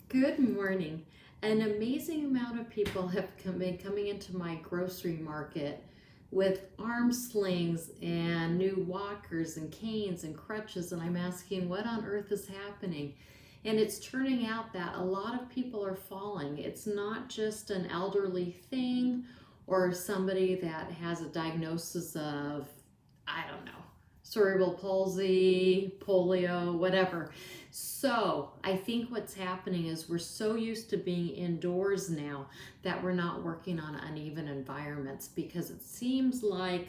Good morning. An amazing amount of people have been coming into my grocery market with arm slings and new walkers and canes and crutches, and I'm asking what on earth is happening. And it's turning out that a lot of people are falling. It's not just an elderly thing or somebody that has a diagnosis of, I don't know, cerebral palsy, polio, whatever. So I think what's happening is we're so used to being indoors now that we're not working on uneven environments, because it seems like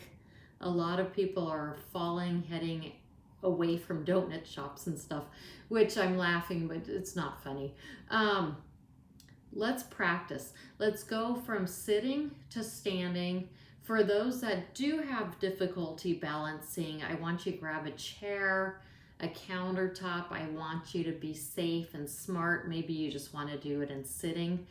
a lot of people are falling, heading away from donut shops and stuff, which I'm laughing, but it's not funny. Let's practice. Let's go from sitting to standing. For those that do have difficulty balancing, I want you to grab a chair, a countertop. I want you to be safe and smart. Maybe you just want to do it in sitting.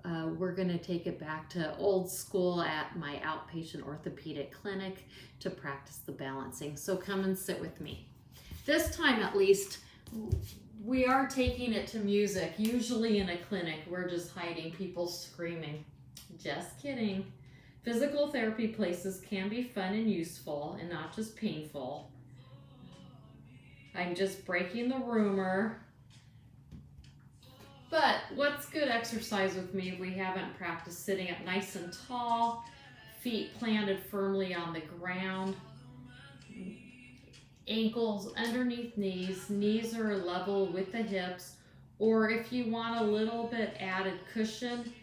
We're going to take it back to old school at my outpatient orthopedic clinic to practice the balancing. So come and sit with me. This time at least, we are taking it to music. Usually in a clinic, we're just hiding people screaming. Just kidding. Physical therapy places can be fun and useful and not just painful. I'm just breaking the rumor. But what's good exercise with me if we haven't practiced sitting up nice and tall, feet planted firmly on the ground, ankles underneath knees, knees are level with the hips, or if you want a little bit added cushion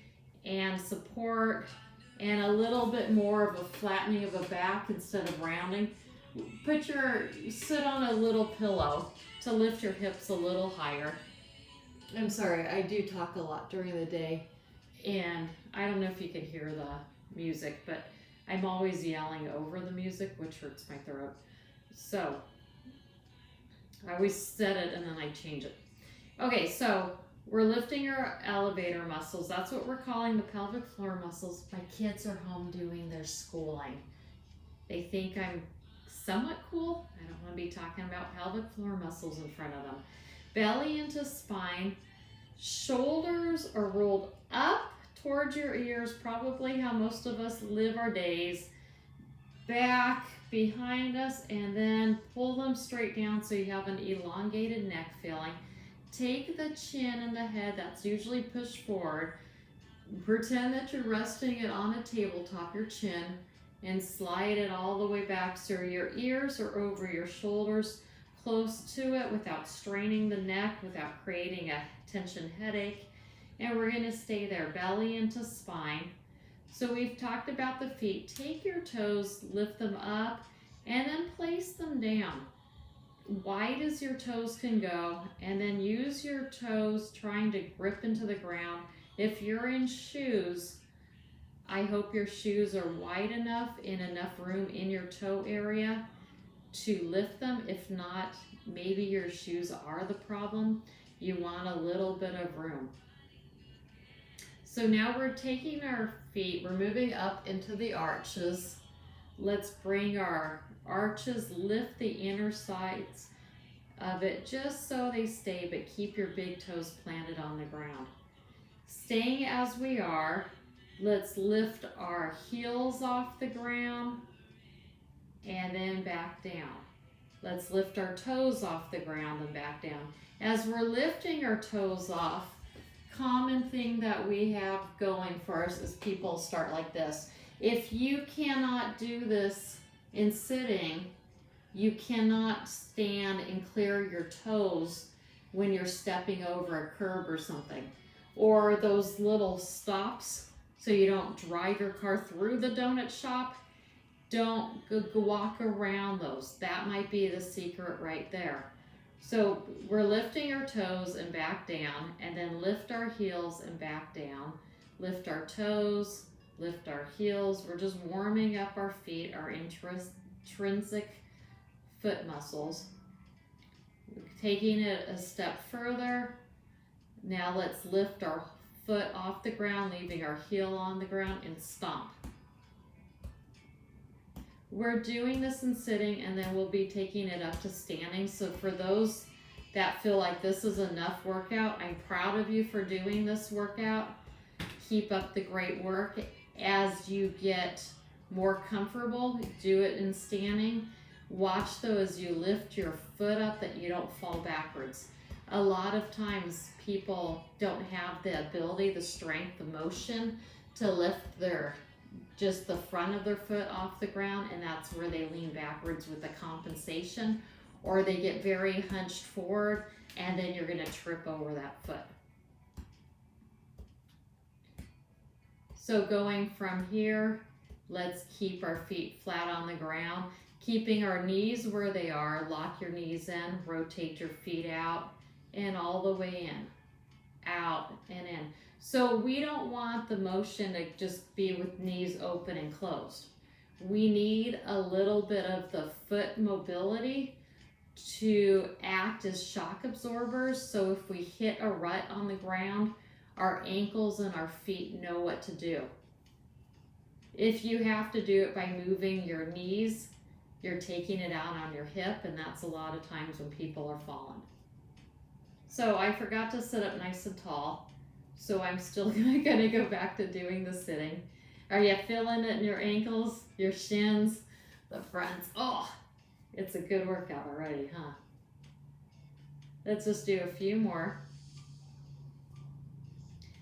and support and a little bit more of a flattening of a back instead of rounding, sit on a little pillow to lift your hips a little higher. I'm sorry, I do talk a lot during the day, and I don't know if you can hear the music, but I'm always yelling over the music, which hurts my throat. So I always set it and then I change it. Okay, so we're lifting our elevator muscles. That's what we're calling the pelvic floor muscles. My kids are home doing their schooling. They think I'm somewhat cool. I don't want to be talking about pelvic floor muscles in front of them. Belly into spine. Shoulders are rolled up towards your ears, probably how most of us live our days. Back behind us, and then pull them straight down so you have an elongated neck feeling. Take the chin and the head, that's usually pushed forward. Pretend that you're resting it on a tabletop, your chin, and slide it all the way back so your ears are over your shoulders, close to it without straining the neck, without creating a tension headache. And we're going to stay there, belly into spine. So we've talked about the feet. Take your toes, lift them up, and then place them down. Wide as your toes can go, and then use your toes trying to grip into the ground. If you're in shoes, I hope your shoes are wide enough, in enough room in your toe area to lift them. If not, maybe your shoes are the problem. You want a little bit of room. So now we're taking our feet, we're moving up into the arches. Let's bring our arches, lift the inner sides of it just so they stay, but keep your big toes planted on the ground. Staying as we are, let's lift our heels off the ground and then back down. Let's lift our toes off the ground and back down. As we're lifting our toes off, common thing that we have going for us is people start like this. If you cannot do this in sitting, you cannot stand and clear your toes when you're stepping over a curb or something. Or those little stops so you don't drive your car through the donut shop. Don't walk around those. That might be the secret right there. So we're lifting our toes and back down, and then lift our heels and back down. Lift our toes, lift our heels. We're just warming up our feet, our intrinsic foot muscles. Taking it a step further. Now let's lift our foot off the ground, leaving our heel on the ground, and stomp. We're doing this in sitting, and then we'll be taking it up to standing. So for those that feel like this is enough workout. I'm proud of you for doing this workout. Keep up the great work. As you get more comfortable, do it in standing. Watch though as you lift your foot up that you don't fall backwards. A lot of times people don't have the ability, the strength, the motion to lift just the front of their foot off the ground, and that's where they lean backwards with the compensation, or they get very hunched forward, and then you're going to trip over that foot. So going from here, let's keep our feet flat on the ground, keeping our knees where they are. Lock your knees in, rotate your feet out, and all the way in, out and in. So we don't want the motion to just be with knees open and closed. We need a little bit of the foot mobility to act as shock absorbers. So if we hit a rut on the ground, our ankles and our feet know what to do. If you have to do it by moving your knees, you're taking it out on your hip, and that's a lot of times when people are falling. So I forgot to sit up nice and tall, so I'm still gonna go back to doing the sitting. Are you feeling it in your ankles, your shins, the fronts? Oh, it's a good workout already, huh? Let's just do a few more.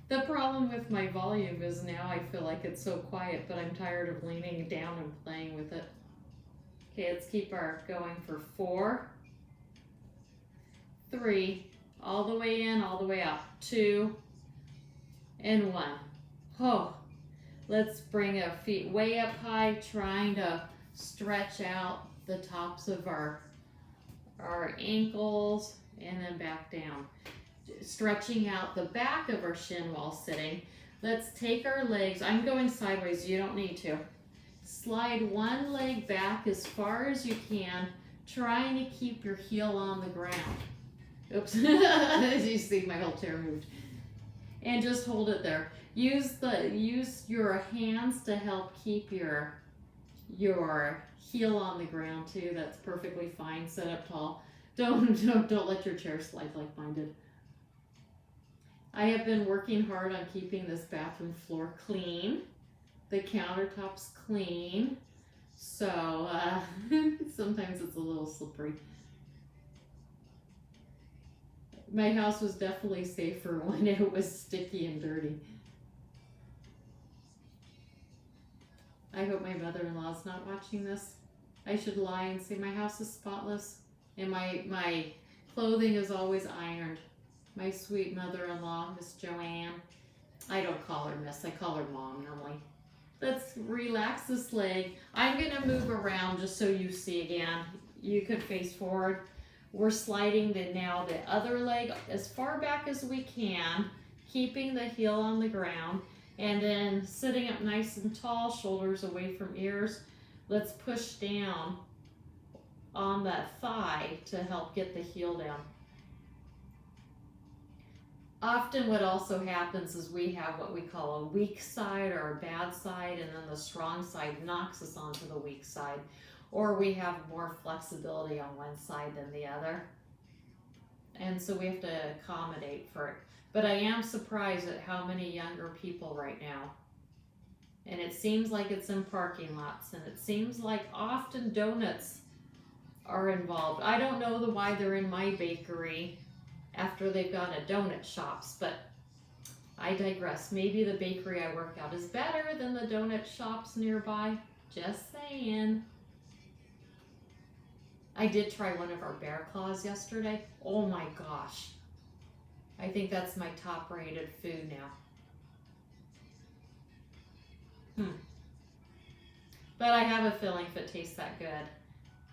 The problem with my volume is now I feel like it's so quiet, but I'm tired of leaning down and playing with it. Okay, let's keep our going for 4, 3, all the way in, all the way up, 2, and 1. Oh, let's bring our feet way up high, trying to stretch out the tops of our ankles, and then back down. Stretching out the back of our shin while sitting. Let's take our legs, I'm going sideways, you don't need to. Slide one leg back as far as you can, trying to keep your heel on the ground. Oops, as you see my whole chair moved. And just hold it there. Use your hands to help keep your heel on the ground too. That's perfectly fine. Sit up tall. Don't let your chair slide like mine did. I have been working hard on keeping this bathroom floor clean, the countertops clean, so sometimes it's a little slippery. My house was definitely safer when it was sticky and dirty. I hope my mother-in-law's not watching this. I should lie and say my house is spotless and my clothing is always ironed. My sweet mother-in-law, Miss Joanne. I don't call her Miss, I call her Mom normally. Let's relax this leg. I'm gonna move around just so you see again. You could face forward. We're sliding now the other leg as far back as we can, keeping the heel on the ground, and then sitting up nice and tall, shoulders away from ears. Let's push down on that thigh to help get the heel down. Often what also happens is we have what we call a weak side or a bad side, and then the strong side knocks us onto the weak side. Or we have more flexibility on one side than the other. And so we have to accommodate for it. But I am surprised at how many younger people right now. And it seems like it's in parking lots, and it seems like often donuts are involved. I don't know why they're in my bakery after they've gone to donut shops, but I digress. Maybe the bakery I work at is better than the donut shops nearby. Just saying. I did try one of our bear claws yesterday. Oh my gosh. I think that's my top rated food now. But I have a feeling if it tastes that good,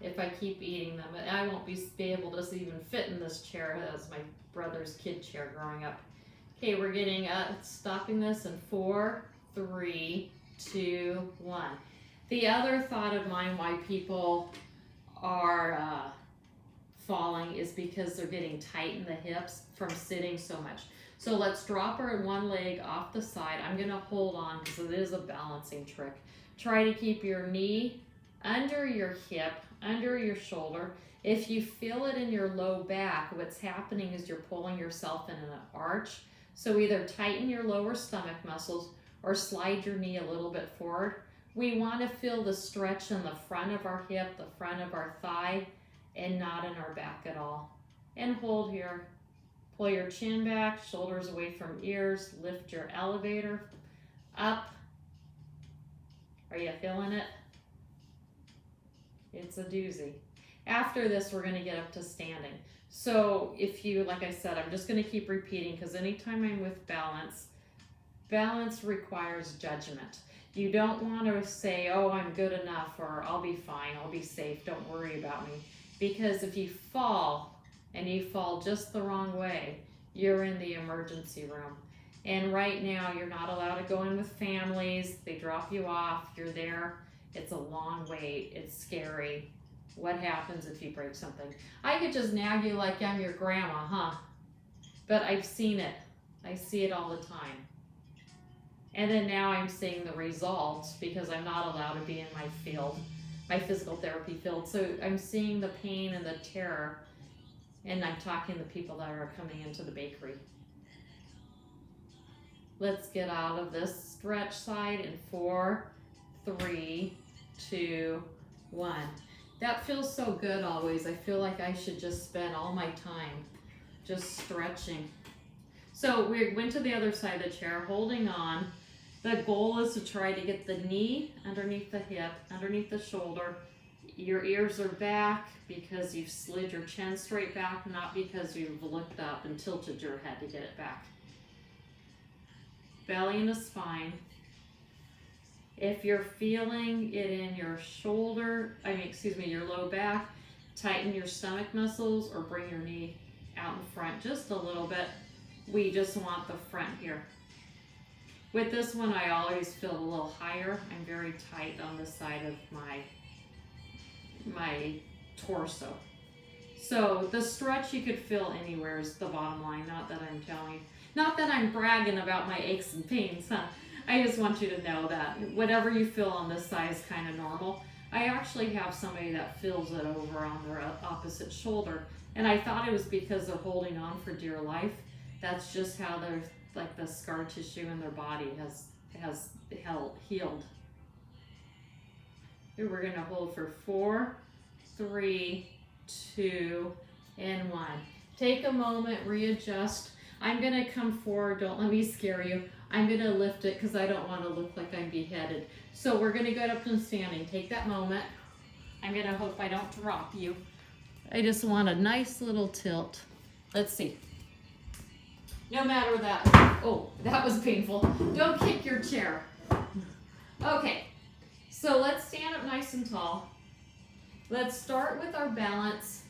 if I keep eating them, I won't be able to even fit in this chair. That was my brother's kid chair growing up. Okay, we're getting stopping this in 4, 3, 2, 1. The other thought of mine why people are falling is because they're getting tight in the hips from sitting so much. So let's drop our one leg off the side. I'm gonna hold on because it is a balancing trick. Try to keep your knee under your hip under your shoulder. If you feel it in your low back, what's happening is you're pulling yourself in an arch. So either tighten your lower stomach muscles or slide your knee a little bit forward. We want to feel the stretch in the front of our hip, the front of our thigh, and not in our back at all. And hold here. Pull your chin back, shoulders away from ears, lift your elevator up. Are you feeling it? It's a doozy. After this, we're going to get up to standing. So if you, like I said, I'm just going to keep repeating because anytime I'm with balance, balance requires judgment. You don't want to say, oh, I'm good enough, or I'll be fine, I'll be safe, don't worry about me. Because if you fall, and you fall just the wrong way, you're in the emergency room. And right now, you're not allowed to go in with families. They drop you off, you're there. It's a long wait, it's scary. What happens if you break something? I could just nag you like I'm your grandma, huh? But I've seen it. I see it all the time. And then now I'm seeing the results because I'm not allowed to be in my field, my physical therapy field. So I'm seeing the pain and the terror, and I'm talking to people that are coming into the bakery. Let's get out of this stretch side in 4, 3, 2, 1. That feels so good always. I feel like I should just spend all my time just stretching. So we went to the other side of the chair, holding on. The goal is to try to get the knee underneath the hip, underneath the shoulder. Your ears are back because you've slid your chin straight back, not because you've looked up and tilted your head to get it back. Belly into spine. If you're feeling it in your shoulder, your low back, tighten your stomach muscles or bring your knee out in front just a little bit. We just want the front here. With this one, I always feel a little higher. I'm very tight on the side of my torso. So the stretch you could feel anywhere is the bottom line, not that I'm telling you. Not that I'm bragging about my aches and pains, huh? I just want you to know that whatever you feel on this side is kind of normal. I actually have somebody that feels it over on their opposite shoulder, and I thought it was because they're holding on for dear life. That's just how they're, like, the scar tissue in their body has healed. Here we're going to hold for 4, 3, 2, and 1. Take a moment, readjust. I'm going to come forward. Don't let me scare you. I'm going to lift it because I don't want to look like I'm beheaded. So we're going to go up and standing. Take that moment. I'm going to hope I don't drop you. I just want a nice little tilt. Let's see. No matter that. Oh, that was painful. Don't kick your chair. Okay. So let's stand up nice and tall. Let's start with our balance,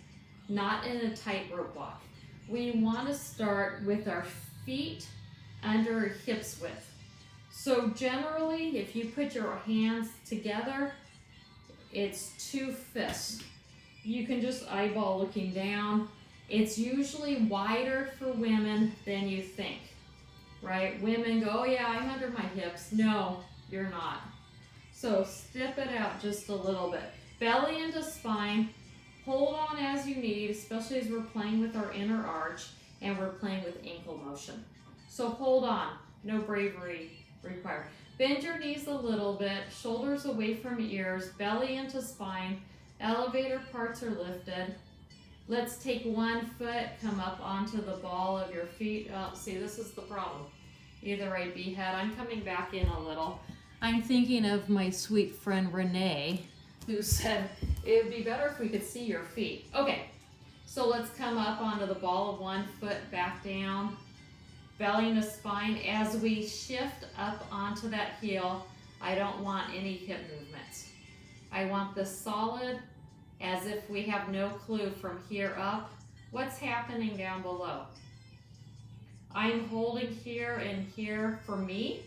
not in a tightrope walk. We want to start with our feet under hips width. So generally, if you put your hands together, it's 2 fists. You can just eyeball looking down. It's usually wider for women than you think, right? Women go, oh yeah, I'm under my hips. No, you're not. So step it out just a little bit. Belly into spine. Hold on as you need, especially as we're playing with our inner arch and we're playing with ankle motion. So hold on, no bravery required. Bend your knees a little bit, shoulders away from ears, belly into spine, elevator parts are lifted. Let's take one foot, come up onto the ball of your feet. Oh, see, this is the problem. Either I behead, I'm coming back in a little. I'm thinking of my sweet friend Renee, who said it would be better if we could see your feet. Okay, so let's come up onto the ball of one foot, back down, belly into spine. As we shift up onto that heel, I don't want any hip movements. I want this solid, as if we have no clue from here up what's happening down below. I'm holding here and here for me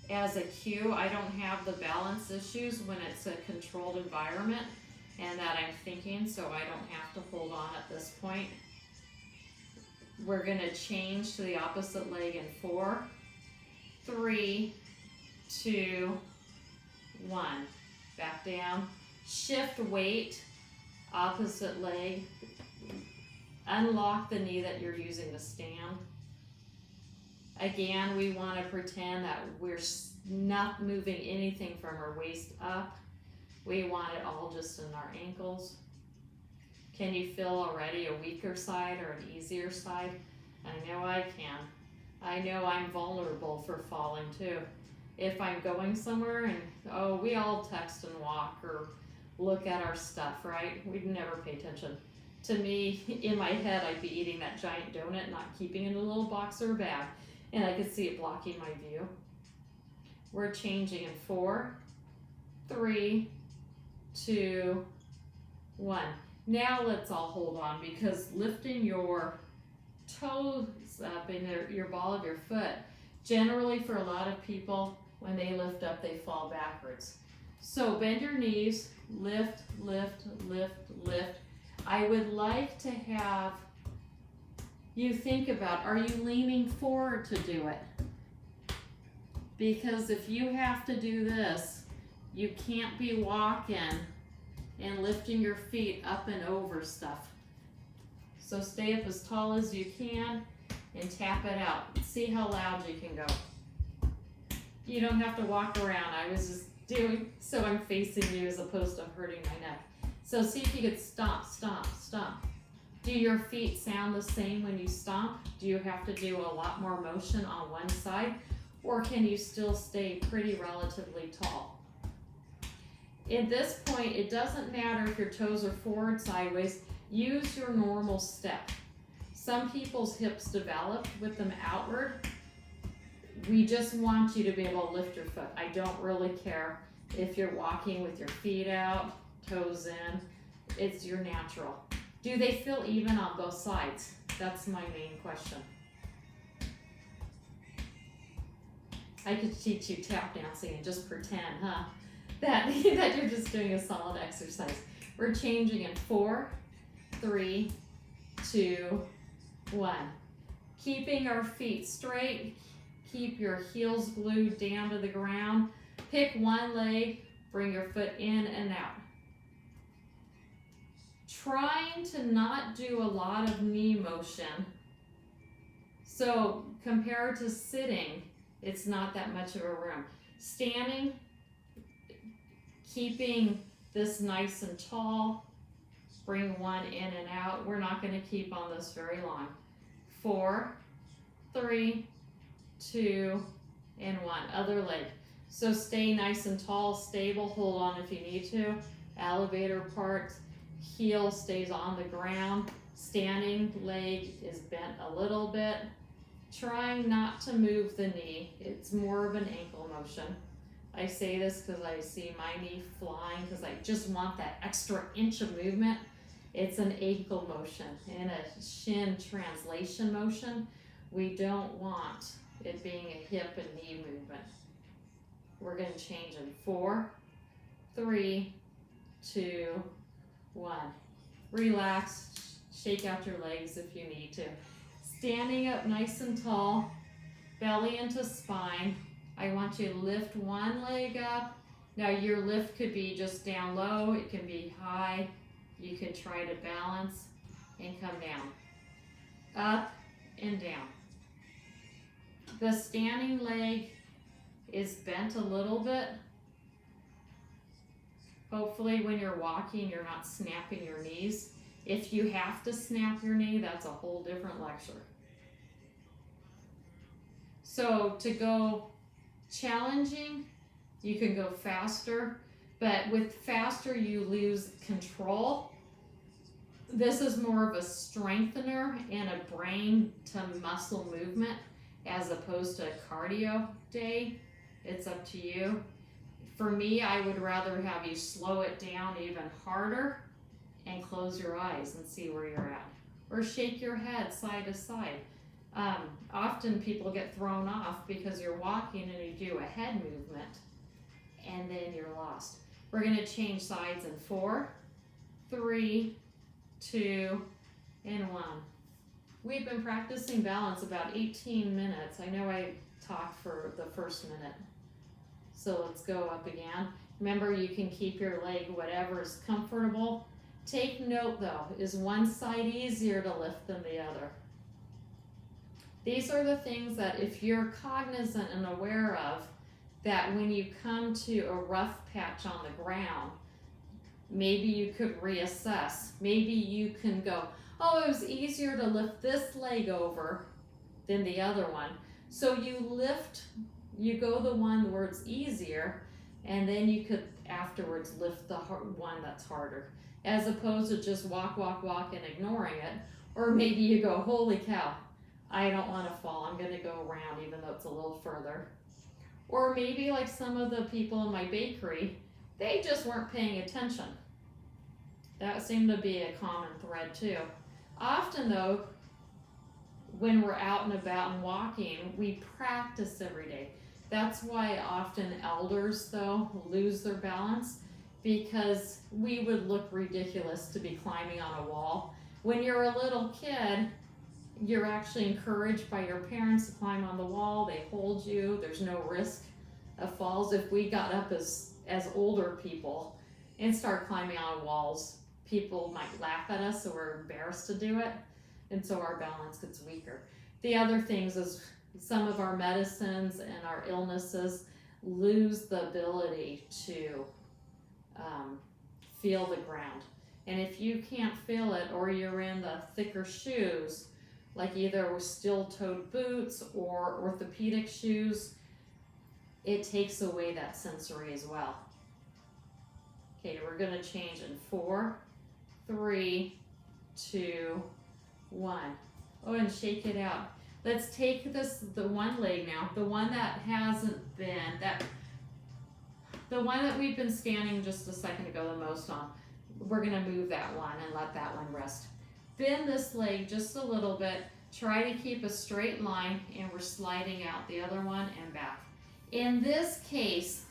as a cue. I don't have the balance issues when it's a controlled environment and that I'm thinking, so I don't have to hold on at this point. We're going to change to the opposite leg in 4, 3, 2, 1. Back down. Shift weight Opposite leg. Unlock the knee that you're using to stand. Again, we want to pretend that we're not moving anything from our waist up. We want it all just in our ankles. Can you feel already a weaker side or an easier side? I know I can. I know I'm vulnerable for falling too. If I'm going somewhere and, we all text and walk or look at our stuff, right? We'd never pay attention. To me, in my head, I'd be eating that giant donut, not keeping it in a little box or a bag, and I could see it blocking my view. We're changing in 4, 3, 2, 1. Now let's all hold on, because lifting your toes up in your ball of your foot, generally for a lot of people, when they lift up, they fall backwards. So bend your knees, lift, lift, lift, lift. I would like to have you think about, are you leaning forward to do it? Because if you have to do this, you can't be walking and lifting your feet up and over stuff. So stay up as tall as you can and tap it out. See how loud you can go. You don't have to walk around. I was just doing so I'm facing you as opposed to hurting my neck. So see if you could stomp, stomp, stomp. Do your feet sound the same when you stomp? Do you have to do a lot more motion on one side? Or can you still stay pretty relatively tall? At this point, it doesn't matter if your toes are forward, sideways. Use your normal step. Some people's hips develop with them outward. We just want you to be able to lift your foot. I don't really care if you're walking with your feet out, toes in. It's your natural. Do they feel even on both sides? That's my main question. I could teach you tap dancing and just pretend, that you're just doing a solid exercise. We're changing in 4, 3, 2, 1. Keeping our feet straight. Keep your heels glued down to the ground. Pick one leg, bring your foot in and out. Trying to not do a lot of knee motion. So compared to sitting, it's not that much of a room. Standing, keeping this nice and tall. Bring one in and out. We're not going to keep on this very long. 4, 3, 2, and 1. Other leg. So stay nice and tall, stable. Hold on if you need to. Elevator part. Heel stays on the ground. Standing leg is bent a little bit. Trying not to move the knee. It's more of an ankle motion. I say this because I see my knee flying because I just want that extra inch of movement. It's an ankle motion and a shin translation motion. We don't want it being a hip and knee movement. We're going to change in 4, 3, 2, 1. Relax, shake out your legs if you need to. Standing up nice and tall, belly into spine. I want you to lift one leg up. Now your lift could be just down low, it can be high. You can try to balance and come down. Up and down. The standing leg is bent a little bit. Hopefully when you're walking, you're not snapping your knees. If you have to snap your knee, that's a whole different lecture. So to go challenging, you can go faster, but with faster you lose control. This is more of a strengthener and a brain to muscle movement as opposed to a cardio day. It's up to you. For me, I would rather have you slow it down even harder and close your eyes and see where you're at. Or shake your head side to side. Often people get thrown off because you're walking and you do a head movement and then you're lost. We're going to change sides in 4, 3, 2, and 1. We've been practicing balance about 18 minutes. I know I talked for the first minute. So let's go up again. Remember, you can keep your leg whatever is comfortable. Take note though, is one side easier to lift than the other? These are the things that if you're cognizant and aware of, that when you come to a rough patch on the ground, maybe you could reassess. Maybe you can go, oh, it was easier to lift this leg over than the other one. So you go the one where it's easier, and then you could afterwards lift the one that's harder, as opposed to just walk and ignoring it. Or maybe you go, holy cow, I don't want to fall, I'm going to go around even though it's a little further. Or maybe like some of the people in my bakery, they just weren't paying attention. That seemed to be a common thread too. Often though, when we're out and about and walking, we practice every day. That's why often elders though lose their balance, because we would look ridiculous to be climbing on a wall. When you're a little kid, you're actually encouraged by your parents to climb on the wall. They hold you. There's no risk of falls. If we got up as older people and start climbing on walls, people might laugh at us, so we're embarrassed to do it, and so our balance gets weaker. The other things is some of our medicines and our illnesses lose the ability to feel the ground. And if you can't feel it, or you're in the thicker shoes, like either with steel-toed boots or orthopedic shoes, it takes away that sensory as well. Okay, we're gonna change in 4, 3, 2, 1. Oh, and shake it out. Let's take the one leg now, the one that hasn't been, the one that we've been standing just a second ago the most on. We're gonna move that one and let that one rest. Bend this leg just a little bit. Try to keep a straight line, and we're sliding out the other one and back. In this case,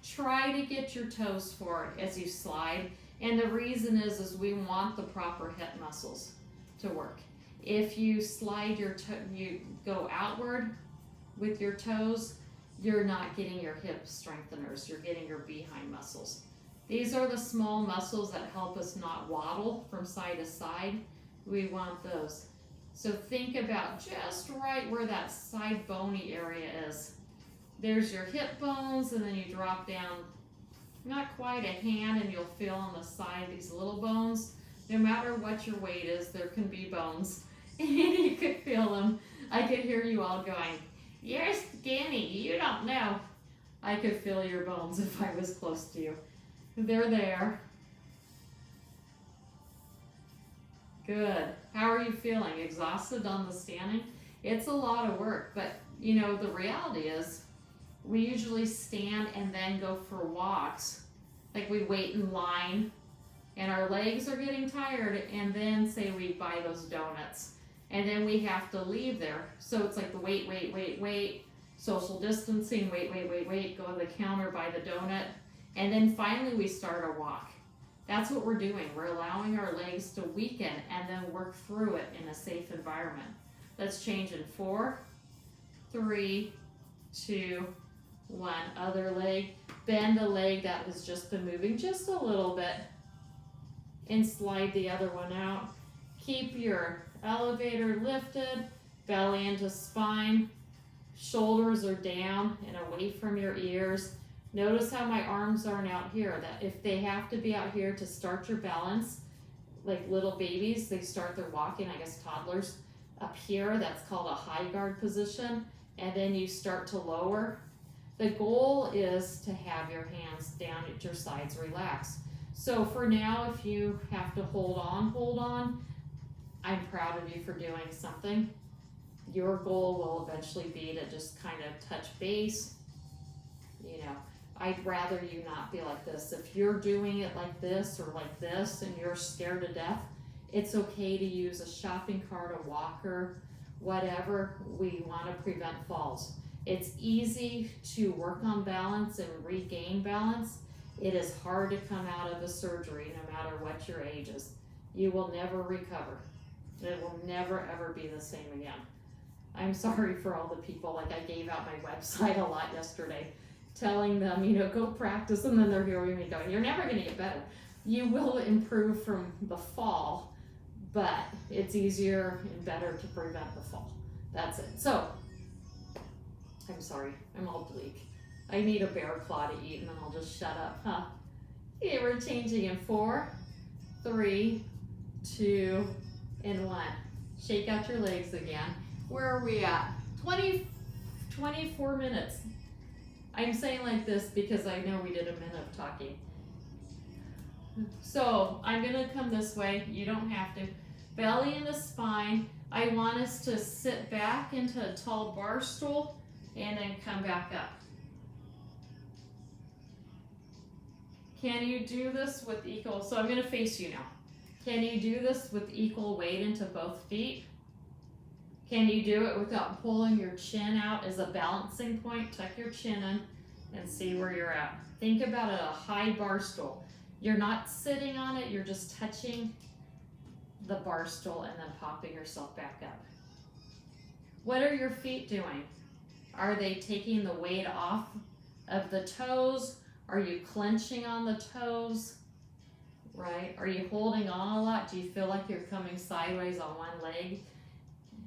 try to get your toes forward as you slide. And the reason is we want the proper hip muscles to work. If you slide you go outward with your toes, you're not getting your hip strengtheners, you're getting your behind muscles. These are the small muscles that help us not waddle from side to side. We want those. So think about just right where that side bony area is. There's your hip bones, and then you drop down not quite a hand, and you'll feel on the side these little bones. No matter what your weight is, there can be bones, and you could feel them. I could hear you all going, "You're skinny, you don't know." I could feel your bones if I was close to you. They're there. Good. How are you feeling? Exhausted on the standing? It's a lot of work, but you know, the reality is we usually stand and then go for walks. Like we wait in line and our legs are getting tired, and then say we buy those donuts and then we have to leave there. So it's like the wait, social distancing, wait, go to the counter, buy the donut, and then finally we start our walk. That's what we're doing. We're allowing our legs to weaken and then work through it in a safe environment. Let's change in 4, 3, 2, 1. Other leg. Bend the leg that has just been moving just a little bit and slide the other one out. Keep your elevator lifted, belly into spine, shoulders are down and away from your ears. Notice how my arms aren't out here, that if they have to be out here to start your balance, like little babies, they start their walking, I guess toddlers, up here, that's called a high guard position, and then you start to lower. The goal is to have your hands down at your sides, relax. So for now, if you have to hold on. I'm proud of you for doing something. Your goal will eventually be to just kind of touch base. You know, I'd rather you not be like this. If you're doing it like this or like this and you're scared to death, it's okay to use a shopping cart, a walker, whatever. We want to prevent falls. It's easy to work on balance and regain balance. It is hard to come out of a surgery no matter what your age is. You will never recover. It will never ever be the same again. I'm sorry for all the people, like I gave out my website a lot yesterday, telling them, you know, go practice, and then they're hearing me going, you're never going to get better. You will improve from the fall, but it's easier and better to prevent the fall. That's it. So, I'm sorry, I'm all bleak. I need a bear claw to eat and then I'll just shut up, huh? Okay, we're changing in 4, 3, 2, and 1. Shake out your legs again. Where are we at? 24 minutes. I'm saying like this because I know we did a minute of talking. So I'm gonna come this way. You don't have to. Belly into spine. I want us to sit back into a tall bar stool and then come back up. Can you do this with equal, so I'm gonna face you now. Can you do this with equal weight into both feet? Can you do it without pulling your chin out as a balancing point? Tuck your chin in and see where you're at. Think about it, a high bar stool. You're not sitting on it, you're just touching the bar stool and then popping yourself back up. What are your feet doing? Are they taking the weight off of the toes? Are you clenching on the toes? Right? Are you holding on a lot? Do you feel like you're coming sideways on one leg?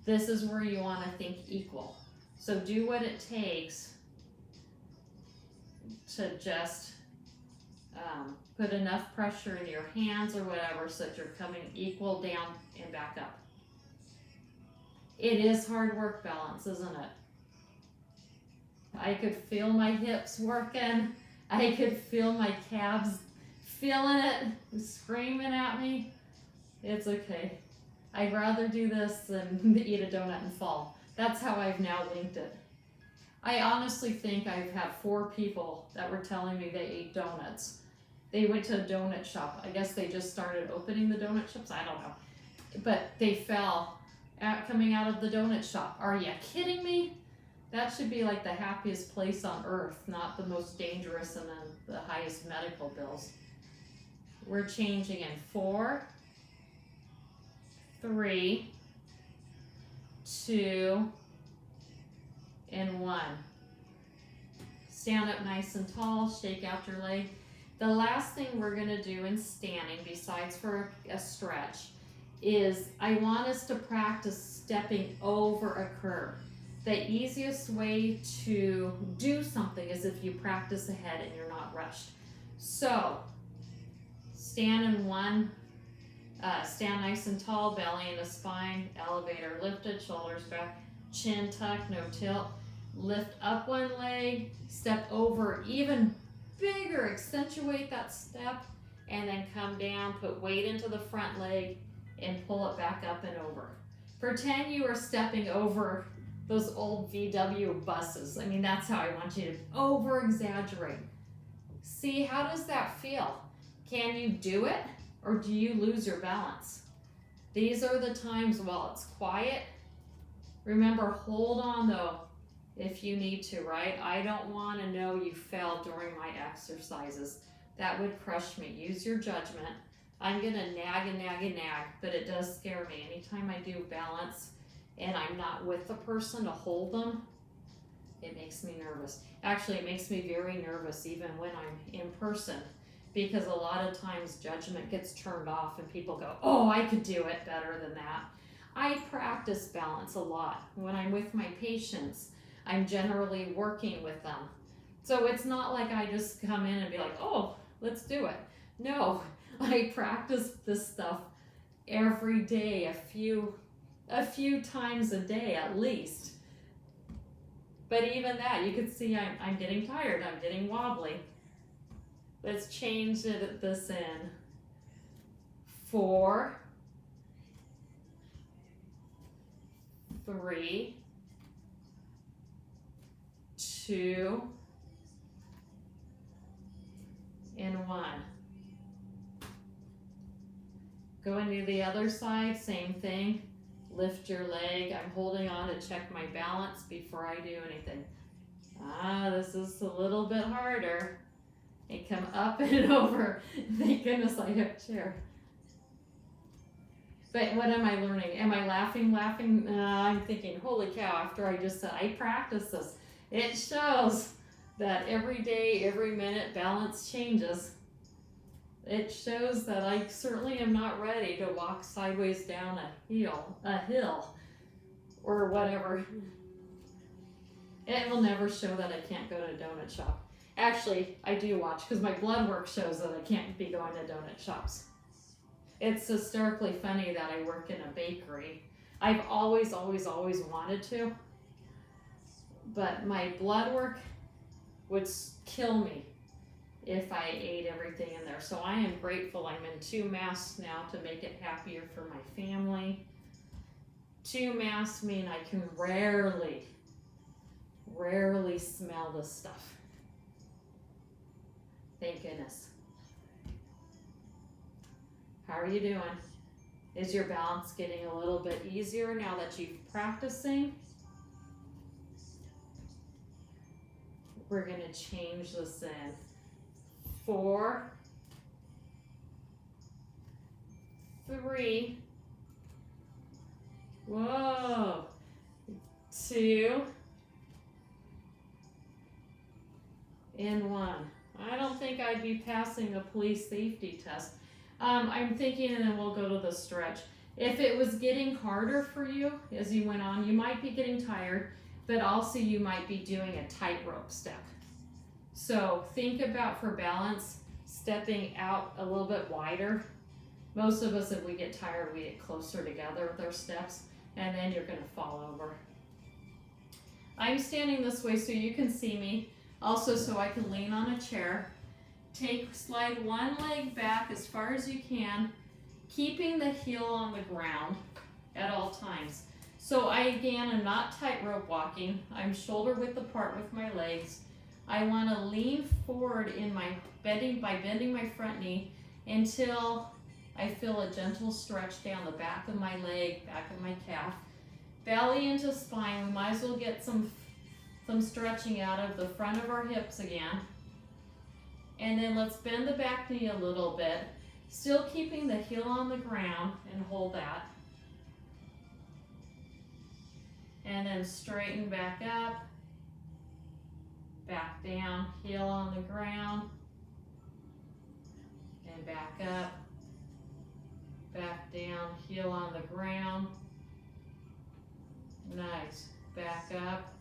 This is where you want to think equal. So do what it takes to just put enough pressure in your hands or whatever so that you're coming equal down and back up. It is hard work balance, isn't it? I could feel my hips working. I could feel my calves feeling it, screaming at me. It's okay. I'd rather do this than eat a donut and fall. That's how I've now linked it. I honestly think I've had 4 people that were telling me they ate donuts. They went to a donut shop. I guess they just started opening the donut shops. I don't know. But they fell coming out of the donut shop. Are you kidding me? That should be like the happiest place on earth, not the most dangerous and then the highest medical bills. We're changing in 4, 3, 2, and 1. Stand up nice and tall, shake out your leg. The last thing we're gonna do in standing, besides for a stretch, is I want us to practice stepping over a curb. The easiest way to do something is if you practice ahead and you're not rushed. So, stand in 1, stand nice and tall, belly into spine, elevator lifted, shoulders back, chin tucked, no tilt. Lift up one leg, step over even bigger, accentuate that step, and then come down, put weight into the front leg, and pull it back up and over. Pretend you are stepping over those old VW buses. I mean, that's how I want you to over-exaggerate. See, how does that feel? Can you do it, or do you lose your balance? These are the times while it's quiet. Remember, hold on though, if you need to, right? I don't want to know you fell during my exercises. That would crush me. Use your judgment. I'm going to nag and nag and nag, but it does scare me. Anytime I do balance and I'm not with the person to hold them, it makes me nervous. Actually, it makes me very nervous even when I'm in person, because a lot of times judgment gets turned off and people go, oh, I could do it better than that. I practice balance a lot. When I'm with my patients, I'm generally working with them. So it's not like I just come in and be like, oh, let's do it. No, I practice this stuff every day, a few times a day at least. But even that, you can see I'm getting tired, I'm getting wobbly. Let's change this in 4, 3, 2, and 1. Go into the other side, same thing. Lift your leg. I'm holding on to check my balance before I do anything. This is a little bit harder. And come up and over. Thank goodness I have a chair. But what am I learning? Am I laughing? I'm thinking, holy cow, after I just said, I practice this. It shows that every day, every minute, balance changes. It shows that I certainly am not ready to walk sideways down a hill, or whatever. It will never show that I can't go to a donut shop. Actually, I do watch because my blood work shows that I can't be going to donut shops. It's hysterically funny that I work in a bakery. I've always wanted to, but my blood work would kill me if I ate everything in there. So I am grateful I'm in 2 masks now to make it happier for my family. 2 masks mean I can rarely smell this stuff. Thank goodness. How are you doing? Is your balance getting a little bit easier now that you've practicing? We're gonna change this in. 4, 3, whoa, 2, and 1. I don't think I'd be passing a police safety test. I'm thinking, and then we'll go to the stretch. If it was getting harder for you as you went on, you might be getting tired, but also you might be doing a tightrope step. So think about, for balance, stepping out a little bit wider. Most of us, if we get tired, we get closer together with our steps, and then you're gonna fall over. I'm standing this way so you can see me, also so I can lean on a chair. Slide one leg back as far as you can, keeping the heel on the ground at all times. So I, again, am not tightrope walking. I'm shoulder width apart with my legs. I want to lean forward in my by bending my front knee until I feel a gentle stretch down the back of my leg, back of my calf. Belly into spine. We might as well get some stretching out of the front of our hips again. And then let's bend the back knee a little bit, still keeping the heel on the ground, and hold that. And then straighten back up, back down, heel on the ground, and back up, back down, heel on the ground. Nice, back up.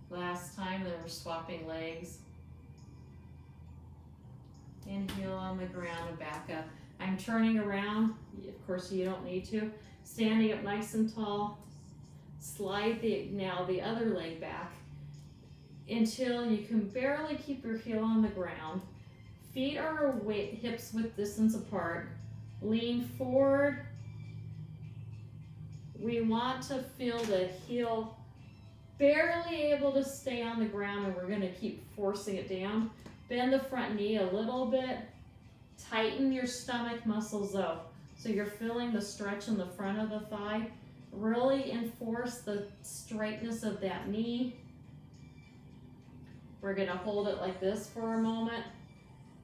Last time they were swapping legs. And heel on the ground and back up. I'm turning around, of course you don't need to. Standing up nice and tall. Slide the other leg back until you can barely keep your heel on the ground. Feet are hips width distance apart. Lean forward. We want to feel the heel barely able to stay on the ground, and we're going to keep forcing it down. Bend the front knee a little bit. Tighten your stomach muscles though, so you're feeling the stretch in the front of the thigh. Really enforce the straightness of that knee. We're going to hold it like this for a moment,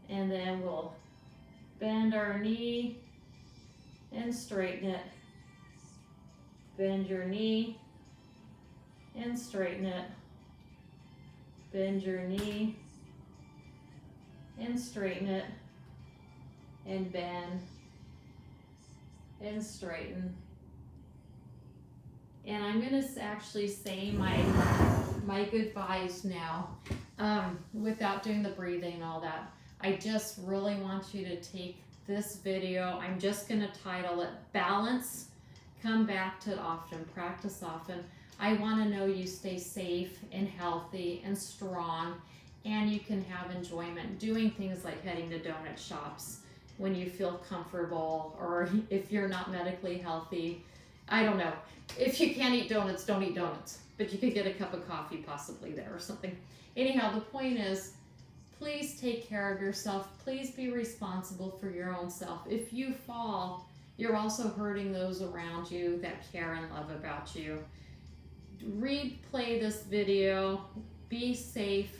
and then we'll bend our knee and straighten it. Bend your knee and straighten it. Bend your knee and straighten it, and bend and straighten. And I'm going to actually say my goodbyes now without doing the breathing and all that. I just really want you to take this video. I'm just going to title it Balance, Come Back to It Often, Practice Often. I want to know you stay safe and healthy and strong, and you can have enjoyment doing things like heading to donut shops when you feel comfortable, or if you're not medically healthy. I don't know. If you can't eat donuts, don't eat donuts. But you could get a cup of coffee possibly there or something. Anyhow, the point is, please take care of yourself. Please be responsible for your own self. If you fall, you're also hurting those around you that care and love about you. Replay this video. Be safe.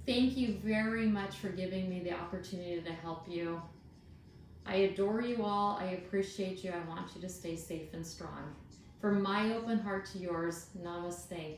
Thank you very much for giving me the opportunity to help you. I adore you all. I appreciate you. I want you to stay safe and strong. From my open heart to yours, namaste.